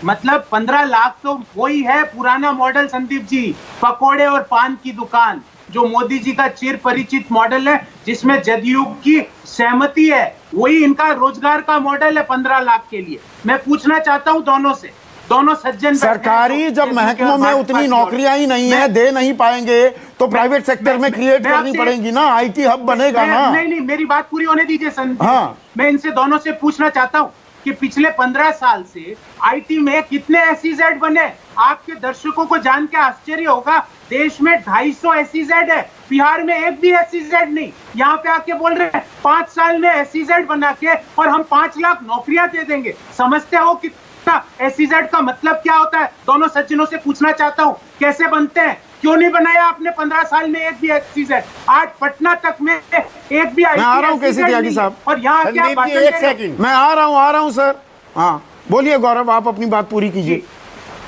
मतलब 15 लाख तो वही है पुराना मॉडल संदीप जी, पकोड़े और पान की दुकान, जो मोदी जी का चिर परिचित मॉडल है, जिसमें जदयू की सहमति है। वही इनका रोजगार का मॉडल है 15 लाख के लिए। मैं पूछना चाहता हूं दोनों से दोनों सज्जन बैठे हैं सरकारी जो जब JDU के महकमों और में भाजपा उतनी की नौकरियां ही नहीं है, दे नहीं पाएंगे तो प्राइवेट सेक्टर में क्रिएट मैं करनी आपसे- पड़ेंगी ना, आईटी हब बनेगा ना। नहीं, मेरी बात पूरी होने दीजिए संदीप। हाँ। मैं इनसे दोनों से पूछना चाहता हूं कि पिछले 15 साल से आईटी में कितने SEZ बने? आपके दर्शकों को जान के आश्चर्य होगा, देश में 250 SEZ है, बिहार में एक भी SEZ नहीं। यहाँ पे आके बोल रहे हैं 5 साल में SEZ बना के और हम 5 लाख नौकरियां दे देंगे। समझते हो कि SEZ का मतलब क्या होता है? दोनों सज्जनों से पूछना चाहता हूं, कैसे बनते हैं? क्यों नहीं बनाया आपने 15 साल में एक भी SEZ? आज पटना तक में एक भी मैं आ रहा हूं कैसे SEZ त्यागी नहीं। साहब। और यहाँ क्या संदीप भाषण जी, दे एक रहे हो? सेकंड। मैं आ रहा हूं सर। हाँ बोलिए गौरव, आप अपनी बात पूरी कीजिए।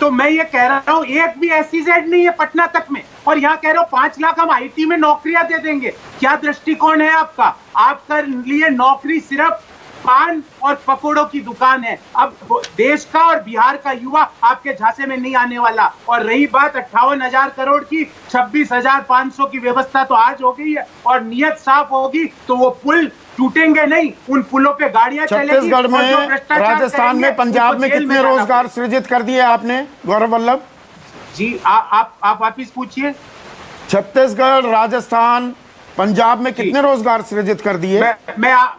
तो मैं ये कह रहा हूँ एक भी SEZ नहीं है पटना तक में, और यहाँ कह रहे हो 5 लाख हम आईटी में नौकरियां दे देंगे। क्या दृष्टिकोण है आपका? आपका लिए नौकरी सिर्फ पान और पकोड़ों की दुकान है। अब देश का और बिहार का युवा आपके झांसे में नहीं आने वाला। और रही बात 58,000 करोड़ की, 26,500 की व्यवस्था तो आज हो गई है, और नियत साफ होगी तो वो पुल टूटेंगे नहीं, उन पुलों पे गाड़ियां चलेंगी। छत्तीसगढ़ और जो में, भ्रष्टाचार राजस्थान में, करेंगे, पंजाब उनको में जेल कितने जाना रोजगार पड़ेगा। सृजित कर दिए आपने गौरव वल्लभ जी? आप वापिस पूछिए। छत्तीसगढ़, राजस्थान, पंजाब में कितने रोजगार सृजित कर दिए?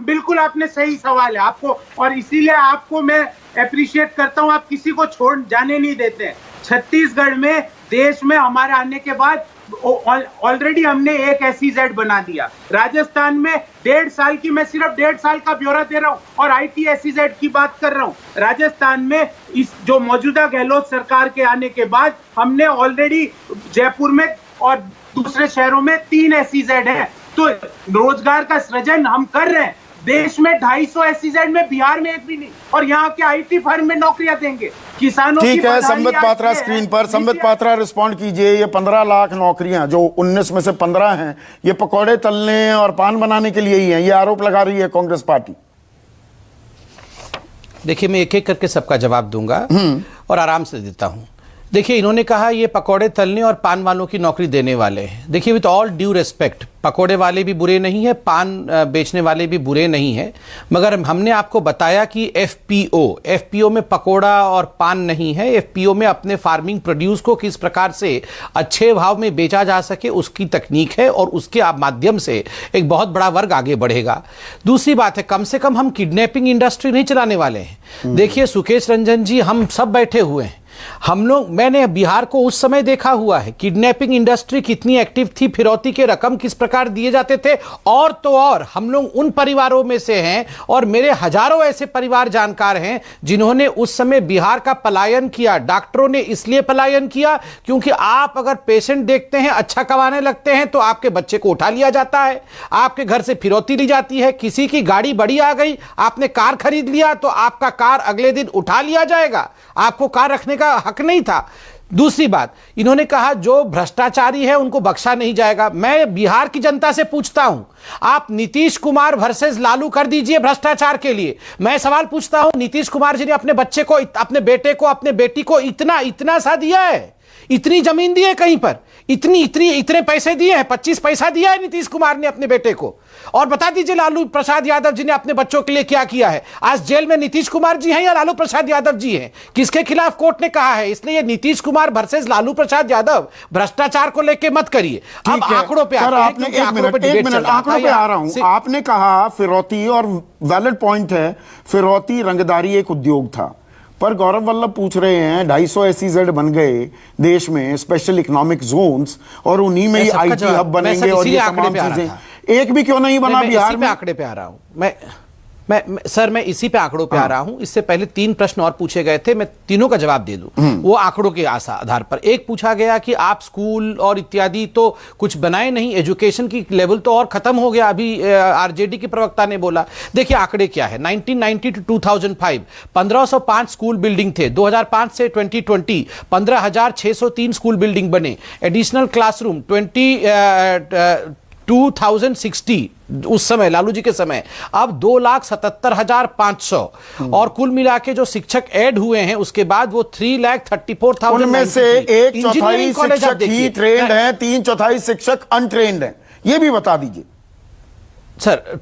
बिल्कुल आपने सही सवाल है आपको, और इसीलिए आपको मैं अप्रिशिएट करता हूं, आप किसी को छोड़ जाने नहीं देते हैं। छत्तीसगढ़ में देश में हमारे आने के बाद ऑलरेडी हमने एक SEZ बना दिया। राजस्थान में 1.5 साल की, मैं सिर्फ 1.5 साल का ब्यौरा दे रहा हूं, और IT SEZ की बात कर रहा हूं। राजस्थान में इस जो मौजूदा गहलोत सरकार के आने के बाद हमने ऑलरेडी जयपुर में और दूसरे शहरों में 3 SEZ है। तो रोजगार का सृजन हम कर रहे हैं। देश में 250 SEZ में, बिहार में एक भी नहीं, और यहाँ के IT फर्म में नौकरियां देंगे। किसानों ठीक की है, बदहाली संबित आज पात्रा ये है। स्क्रीन पर। संबित नीति- पात्रा रिस्पॉन्ड कीजिए। ये 15 लाख नौकरियां जो 19 में से 15 हैं, ये पकौड़े तलने और पान बनाने के लिए ही हैं, ये आरोप लगा रही है कांग्रेस पार्टी। देखिए, मैं एक एक करके सबका जवाब दूंगा और आराम से देता हूं। देखिए, इन्होंने कहा ये पकौड़े तलने और पान वालों की नौकरी देने वाले हैं। देखिए, विद ऑल ड्यू रेस्पेक्ट, पकौड़े वाले भी बुरे नहीं है, पान बेचने वाले भी बुरे नहीं है, मगर हमने आपको बताया कि एफपीओ में पकौड़ा और पान नहीं है। एफपीओ में अपने फार्मिंग प्रोड्यूस को किस प्रकार से अच्छे भाव में बेचा जा सके उसकी तकनीक है, और उसके माध्यम से एक बहुत बड़ा वर्ग आगे बढ़ेगा। दूसरी बात है, कम से कम हम किडनैपिंग इंडस्ट्री नहीं चलाने वाले हैं। देखिए सुकेश रंजन जी, हम सब बैठे हुए हैं, हम लोग, मैंने बिहार को उस समय देखा हुआ है, किडनैपिंग इंडस्ट्री कितनी एक्टिव थी, फिरौती के रकम किस प्रकार दिए जाते थे। और तो और हम लोग उन परिवारों में से हैं, और मेरे हजारों ऐसे परिवार जानकार हैं जिन्होंने उस समय बिहार का पलायन किया। डॉक्टरों ने इसलिए पलायन किया क्योंकि आप अगर पेशेंट देखते हैं, अच्छा कमाने लगते हैं, तो आपके बच्चे को उठा लिया जाता है, आपके घर से फिरौती ली जाती है। किसी की गाड़ी बड़ी आ गई, आपने कार खरीद लिया, तो आपका कार अगले दिन उठा लिया जाएगा, आपको कार रखने का हक नहीं था। दूसरी बात, इन्होंने कहा जो भ्रष्टाचारी है उनको बख्शा नहीं जाएगा। मैं बिहार की जनता से पूछता हूं, आप नीतीश कुमार वर्सेस लालू कर दीजिए भ्रष्टाचार के लिए। मैं सवाल पूछता हूं, नीतीश कुमार जी ने अपने बच्चे को, अपने बेटे को, अपने बेटी को इतना सा दिया है, इतनी जमीन दी है कहीं पर, इतने पैसे दिए हैं, 25 पैसा दिया है नीतीश कुमार ने अपने बेटे को। और बता दीजिए लालू प्रसाद यादव जी ने अपने बच्चों के लिए क्या किया है। आज जेल में नीतीश कुमार जी हैं या लालू प्रसाद यादव जी हैं? किसके खिलाफ कोर्ट ने कहा है? इसलिए नीतीश कुमार वर्सेस लालू प्रसाद यादव, भ्रष्टाचार को लेकर मत करिए। अब आंकड़ों पे आपने एक मिनट आंकड़ों पे आ रहा हूं। आपने कहा फिरौती, और वैलिड पॉइंट है, फिरौती रंगदारी एक उद्योग था, पर गौरव वल्लभ पूछ रहे हैं 250 SEZ बन गए देश में, स्पेशल इकोनॉमिक जोन्स, और उन्हीं में ही IT हब बनेंगे और ये तमाम चीजें, एक भी क्यों नहीं बना बिहार में? आंकड़े पे आ रहा हूं मैं इसी पे आंकड़ों पे आ रहा हूं। इससे पहले 3 प्रश्न और पूछे गए थे, मैं तीनों का जवाब दे दूं वो आंकड़ों के आधार पर। एक पूछा गया कि आप स्कूल और इत्यादि तो कुछ बनाए नहीं, एजुकेशन की लेवल तो और खत्म हो गया, अभी आरजेडी के प्रवक्ता ने बोला। देखिए आंकड़े क्या है, 1990 टू 2005 1505 स्कूल बिल्डिंग थे, 2005 से 2020 15,603 स्कूल बिल्डिंग बने, एडिशनल क्लासरूम 2060 उस समय लालू जी के समय, अब 2,77,500, और कुल मिला के जो शिक्षक ऐड हुए हैं उसके बाद वो 3,34,000। उनमें से 1/4 शिक्षक ही ट्रेंड हैं, 3/4 शिक्षक अनट्रेंड हैं, ये भी बता दीजिए सर।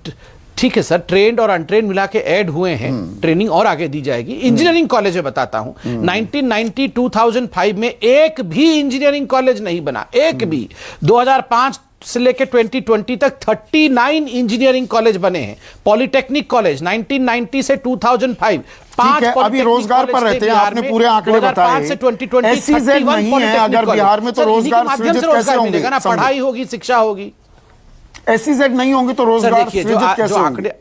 ठीक है सर, ट्रेंड और अनट्रेंड मिला के ऐड हुए हैं, ट्रेनिंग और आगे दी जाएगी। इंजीनियरिंग कॉलेज में बताता हूं, 1990 2005 में एक भी इंजीनियरिंग कॉलेज नहीं बना, एक भी। 2005 से लेकर 2020 तक 39 इंजीनियरिंग कॉलेज बने हैं। पॉलिटेक्निक कॉलेज 1990 से 2005 ठीक है, अभी रोजगार पर रहते हैं, आपने पूरे आंकड़े बताए। से 2020 SEZ नहीं है अगर बिहार में, तो रोजगार सृजित कैसे होंगे? पढ़ाई होगी, शिक्षा होगी। SEZ नहीं होंगे तो रोजगार सृजित कैसे होंगे?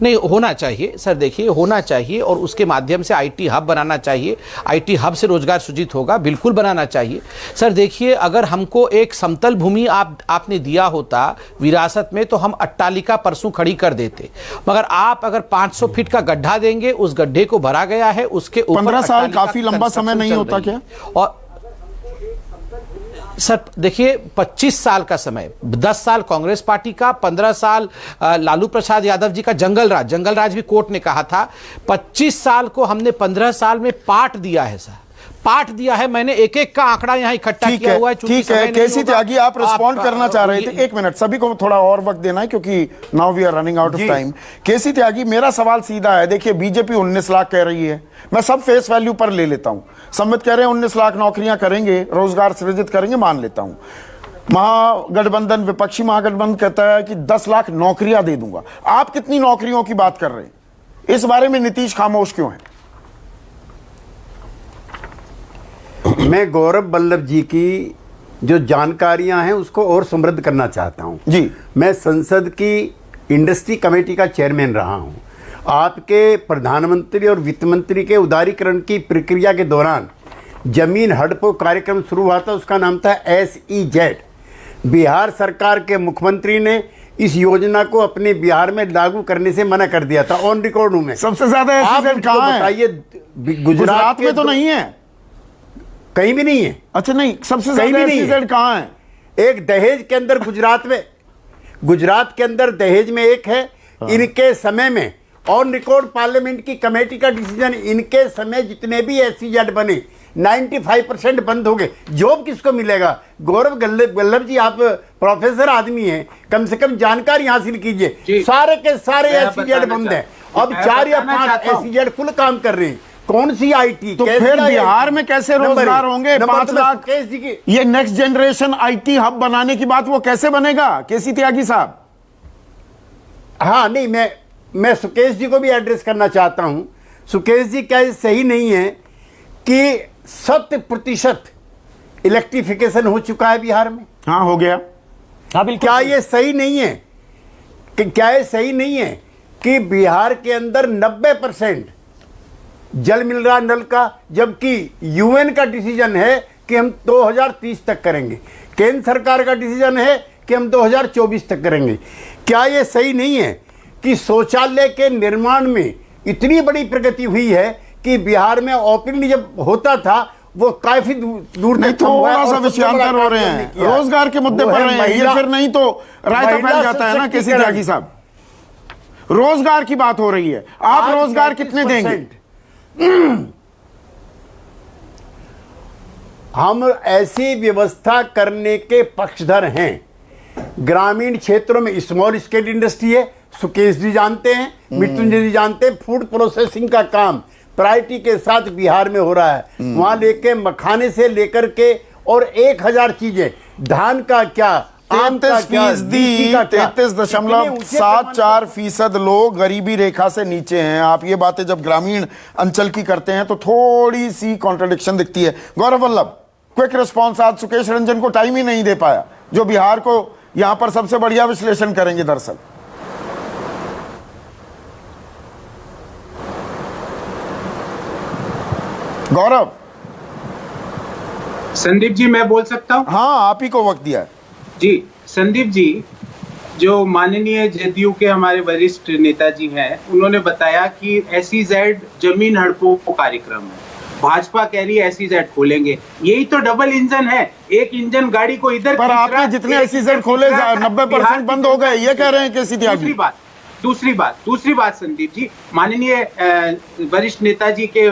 नहीं होना चाहिए सर, देखिए होना चाहिए और उसके माध्यम से आईटी हब बनाना चाहिए। आईटी हब से रोजगार सृजित होगा, बिल्कुल बनाना चाहिए सर। देखिए अगर हमको एक समतल भूमि आपने दिया होता विरासत में, तो हम अट्टालिका परसों खड़ी कर देते, मगर आप अगर 500 फीट का गड्ढा देंगे, उस गड्ढे को भरा गया है, उसके ऊपर 15 साल काफी लंबा समय नहीं होता क्या? और सर देखिए 25 साल का समय, 10 साल कांग्रेस पार्टी का, 15 साल लालू प्रसाद यादव जी का जंगल राज भी कोर्ट ने कहा था। 25 साल को हमने 15 साल में पाट दिया है सर, पाट दिया है। मैंने एक एक का आंकड़ा यहां इकट्ठा किया हुआ है। ठीक है केसी त्यागी, आप रिस्पॉन्ड करना चाह रहे थे, एक मिनट, सभी को थोड़ा और वक्त देना है क्योंकि now we are running out of time. KC Tyagi, मेरा सवाल सीधा है, देखिए बीजेपी 19 लाख कह रही है, मैं सब फेस वैल्यू पर ले लेता हूं। संबित कह रहे हैं 19 लाख नौकरियां करेंगे, रोजगार सृजित करेंगे, मान लेता हूं। महागठबंधन, विपक्षी महागठबंधन कहता है कि 10 लाख नौकरियां दे दूंगा। आप कितनी नौकरियों की बात कर रहे हैं? इस बारे में नीतीश खामोश क्यों है? मैं गौरव वल्लभ जी की जो जानकारियां हैं उसको और समृद्ध करना चाहता हूं जी। मैं संसद की इंडस्ट्री कमेटी का चेयरमैन रहा हूं। आपके प्रधानमंत्री और वित्त मंत्री के उदारीकरण की प्रक्रिया के दौरान जमीन हड़पो कार्यक्रम शुरू हुआ था, उसका नाम था SEZ। बिहार सरकार के मुख्यमंत्री ने इस योजना को अपने बिहार में लागू करने से मना कर दिया था, ऑन रिकॉर्ड हूं मैं। सबसे ज्यादा SEZ कहां है? बताइए, गुजरात में तो नहीं है, कहीं भी नहीं है। अच्छा नहीं, सबसे ज्यादा SEZ कहां है? एक दहेज के अंदर गुजरात के अंदर दहेज में एक है। इनके समय में ऑन रिकॉर्ड पार्लियामेंट की कमेटी का डिसीजन, इनके समय जितने भी SEZ बने 95% बंद हो गए। जॉब किसको मिलेगा? गौरव वल्लभ जी, आप प्रोफेसर आदमी हैं, कम से कम जानकारी हासिल कीजिए। सारे के सारे SEZ बंद हैं। अब 4 या 5 SEZ फुल काम कर रहे हैं। कौन सी IT? तो फिर बिहार में कैसे रोजगार होंगे? 5 लाख ये नेक्स्ट जनरेशन IT हब बनाने की बात, वो कैसे बनेगा केसी त्यागी साहब? हाँ नहीं, मैं सुकेश जी को भी एड्रेस करना चाहता हूं। सुकेश जी, क्या ये सही नहीं है कि 100% इलेक्ट्रिफिकेशन हो चुका है बिहार में? हाँ हो गया। क्या ये सही नहीं है कि बिहार के अंदर 90% जल मिल रहा नल का, जबकि UN का डिसीजन है कि हम 2030 तक करेंगे, केंद्र सरकार का डिसीजन है कि हम 2024 तक करेंगे। क्या ये सही नहीं है कि शौचालय के निर्माण में इतनी बड़ी प्रगति हुई है कि बिहार में ओपनली जब होता था वो काफी दूर नहीं, थोड़ा सा विषयांतर हो रहे हैं, रोजगार के मुद्दे पर रहे हैं ये, फिर नहीं तो रायता फैल जाता है ना केसी त्यागी साहब। रोजगार की बात हो रही है, आप रोजगार कितने देंगे? हम ऐसी व्यवस्था करने के पक्षधर हैं। ग्रामीण क्षेत्रों में स्मॉल स्केल इंडस्ट्री है, सुकेश जी जानते हैं, मृत्युंजय जी जानते हैं। फूड प्रोसेसिंग का काम प्रायोरिटी के साथ बिहार में हो रहा है। वहां लेके मखाने से लेकर के और 1000 चीजें, धान का क्या, 33.74% लोग गरीबी रेखा से नीचे हैं। आप ये बातें जब ग्रामीण अंचल की करते हैं तो थोड़ी सी कॉन्ट्रडिक्शन दिखती है। Gaurav Vallabh, quick response. आज सुकेश रंजन को टाइम ही नहीं दे पाया, जो बिहार को यहां पर सबसे बढ़िया विश्लेषण करेंगे। दरअसल गौरव। संदीप जी, मैं बोल सकता हूं? हाँ, आप ही को वक्त दिया है जी। संदीप जी, जो माननीय जदयू के हमारे वरिष्ठ नेताजी हैं, उन्होंने बताया कि SEZ जमीन हड़पो कार्यक्रम है। भाजपा कह रही है SEZ खोलेंगे। यही तो डबल इंजन है, एक इंजन गाड़ी को इधर, पर आपने जितने SEZ खोले 90% बंद हो गए, ये कह रहे हैं केसी त्यागी। दूसरी बात संदीप जी, माननीय वरिष्ठ नेताजी के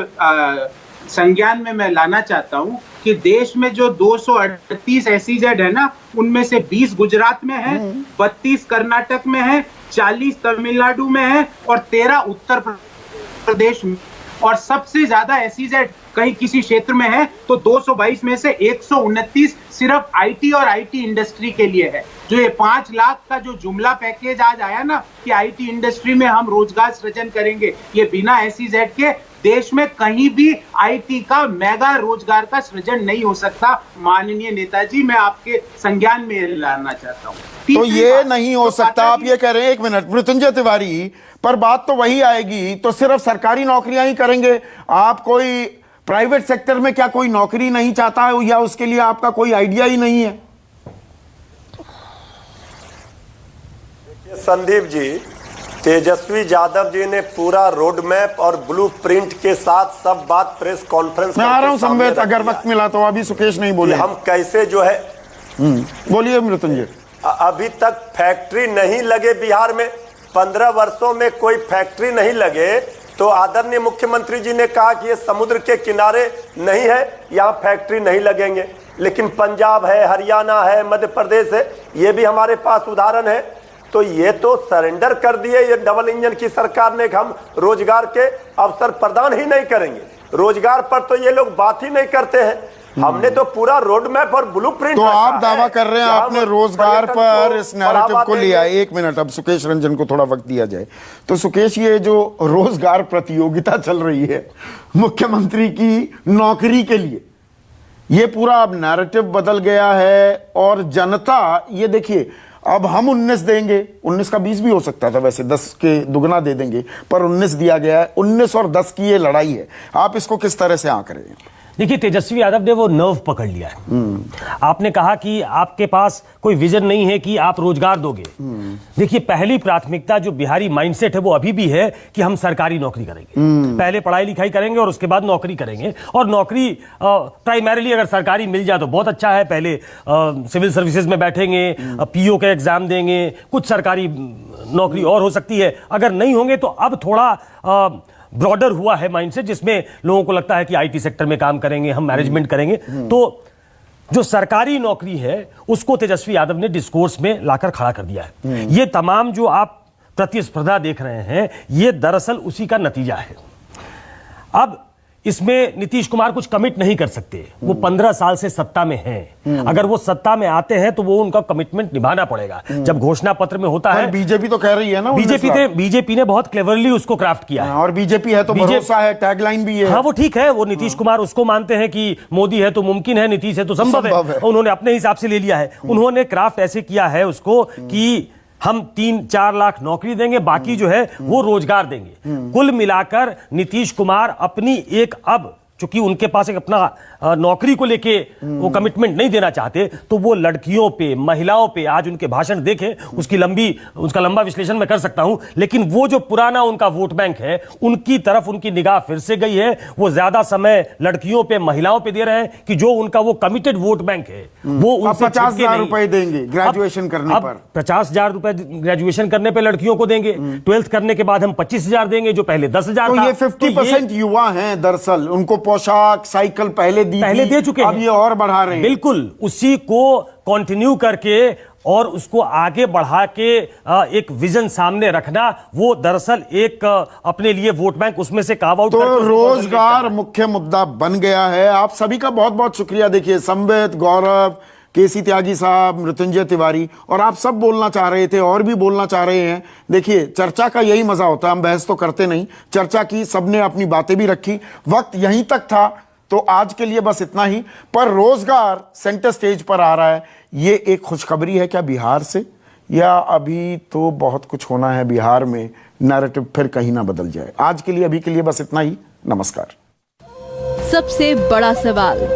संज्ञान में मैं लाना चाहता हूं कि देश में जो 238 SEZ है ना, उनमें से 20 गुजरात में है, 32 कर्नाटक में है 40 तमिलनाडु में है और 13 उत्तर प्रदेश में, और सबसे ज्यादा एसईजेड कहीं किसी क्षेत्र में है तो 222 में से 129 सिर्फ आईटी और आईटी इंडस्ट्री के लिए है। जो ये 5 लाख का जो जुमला पैकेज आज आया ना कि आईटी इंडस्ट्री में हम रोजगार सृजन करेंगे, ये बिना एसईजेड के देश में कहीं भी आईटी का मेगा रोजगार का सृजन नहीं हो सकता। माननीय नेताजी, मैं आपके संज्ञान में लाना चाहता हूँ। तो ये नहीं हो सकता, आप ये कह रहे हैं। एक मिनट मृत्युंजय तिवारी, पर बात तो वही आएगी, तो सिर्फ सरकारी नौकरियां ही करेंगे आप? कोई प्राइवेट सेक्टर में क्या कोई नौकरी नहीं चाहता है, या उसके लिए आपका कोई आइडिया ही नहीं है? संदीप जी, तेजस्वी यादव जी ने पूरा रोड मैप और ब्लूप्रिंट के साथ सब बात प्रेस कॉन्फ्रेंस मैं आ रहा हूं संवेद, अगर वक्त मिला तो। अभी सुकेश नहीं बोले, हम कैसे जो है। बोलिए मृत्युंजय। अभी तक फैक्ट्री नहीं लगे बिहार में, 15 वर्षों में कोई फैक्ट्री नहीं लगे, तो आदरणीय मुख्यमंत्री जी ने कहा कि ये समुद्र के किनारे नहीं है, यहाँ फैक्ट्री नहीं लगेंगे। लेकिन पंजाब है, हरियाणा है, मध्य प्रदेश है, ये भी हमारे पास उदाहरण है। तो ये तो सरेंडर कर दिए ये डबल इंजन की सरकार ने कि हम रोजगार के अवसर प्रदान ही नहीं करेंगे। रोजगार पर तो ये लोग बात ही नहीं करते हैं। हमने तो पूरा रोड मैप और ब्लूप्रिंट। तो आप दावा कर रहे हैं आपने रोजगार पर इस नैरेटिव को लिया। एक मिनट, अब सुकेश रंजन को थोड़ा वक्त दिया जाए। तो सुकेश, ये जो रोजगार प्रतियोगिता चल रही है मुख्यमंत्री की नौकरी के लिए, ये पूरा अब नैरेटिव बदल गया है। और जनता, ये देखिए, अब हम 19 देंगे, 19 का 20 भी हो सकता था वैसे, 10 के दुगना दे देंगे, पर 19 दिया गया है। 19 और 10 की ये लड़ाई है, आप इसको किस तरह से आंक रहे हैं? देखिए, तेजस्वी यादव ने वो नर्व पकड़ लिया है। आपने कहा कि आपके पास कोई विजन नहीं है कि आप रोजगार दोगे। देखिए, पहली प्राथमिकता जो बिहारी माइंडसेट है वो अभी भी है कि हम सरकारी नौकरी करेंगे। पहले पढ़ाई लिखाई करेंगे और उसके बाद नौकरी करेंगे। और नौकरी प्राइमरीली अगर सरकारी मिल जाए तो बहुत अच्छा है। पहले सिविल सर्विसेज में बैठेंगे, पीओ का एग्जाम देंगे, कुछ सरकारी नौकरी और हो सकती है। अगर नहीं होंगे तो अब थोड़ा ब्रॉडर हुआ है माइंडसेट, जिसमें लोगों को लगता है कि आईटी सेक्टर में काम करेंगे, हम मैनेजमेंट करेंगे। तो जो सरकारी नौकरी है उसको तेजस्वी यादव ने डिस्कोर्स में लाकर खड़ा कर दिया है। ये तमाम जो आप प्रतिस्पर्धा देख रहे हैं, ये दरअसल उसी का नतीजा है। अब इसमें नीतीश कुमार कुछ कमिट नहीं कर सकते। वो 15 साल से सत्ता में हैं। अगर वो सत्ता में आते हैं तो वो उनका कमिटमेंट निभाना पड़ेगा। जब घोषणा पत्र में होता है, बीजेपी तो कह रही है ना, बीजेपी ने बहुत क्लेवरली उसको क्राफ्ट किया है। और बीजेपी है तो भरोसा है, टैगलाइन भी है। हाँ, वो ठीक है। वो नीतीश कुमार उसको मानते हैं कि मोदी है तो मुमकिन है, नीतीश है तो संभव है। उन्होंने अपने हिसाब से ले लिया है। उन्होंने क्राफ्ट ऐसे किया है उसको कि हम 3-4 लाख नौकरी देंगे, बाकी जो है वो रोजगार देंगे। कुल मिलाकर नीतीश कुमार अपनी एक, अब चूंकि उनके पास एक अपना नौकरी को लेके वो कमिटमेंट नहीं देना चाहते, तो वो लड़कियों पे, महिलाओं पे, आज उनके भाषण देखे, उसका लंबा विश्लेषण मैं कर सकता हूं। लेकिन वो जो पुराना उनका वोट बैंक है, उनकी तरफ उनकी निगाह फिर से गई है। वो ज्यादा समय लड़कियों पे, महिलाओं पे दे रहे हैं कि जो उनका वो कमिटेड वोट बैंक है वो उनसे 50,000 रुपए देंगे ग्रेजुएशन करने पर। 50,000 रुपए ग्रेजुएशन करने पे लड़कियों को देंगे। 12th करने के बाद हम 25,000 देंगे, जो पहले 10,000 था। तो ये 50% युवा हैं दरअसल, उनको पोशाक, साइकिल पहले दे चुके हैं। अब ये और बढ़ा रहे हैं। बिल्कुल उसी को कंटिन्यू करके और उसको आगे बढ़ा के एक विजन सामने रखना, वो दरअसल एक अपने लिए वोट बैंक उसमें से कार्व आउट। तो रोजगार मुख्य मुद्दा बन गया है। आप सभी का बहुत बहुत शुक्रिया। देखिए, संबित, गौरव, केसी त्यागी साहब, मृत्युंजय तिवारी, और आप सब बोलना चाह रहे थे और भी बोलना चाह रहे हैं। देखिए, चर्चा का यही मजा होता है, हम बहस तो करते नहीं, चर्चा की, सबने अपनी बातें भी रखी। वक्त यहीं तक था, तो आज के लिए बस इतना ही। पर रोजगार सेंटर स्टेज पर आ रहा है, ये एक खुशखबरी है क्या बिहार से, या अभी तो बहुत कुछ होना है बिहार में, नैरेटिव फिर कहीं ना बदल जाए? आज के लिए, अभी के लिए बस इतना ही। नमस्कार। सबसे बड़ा सवाल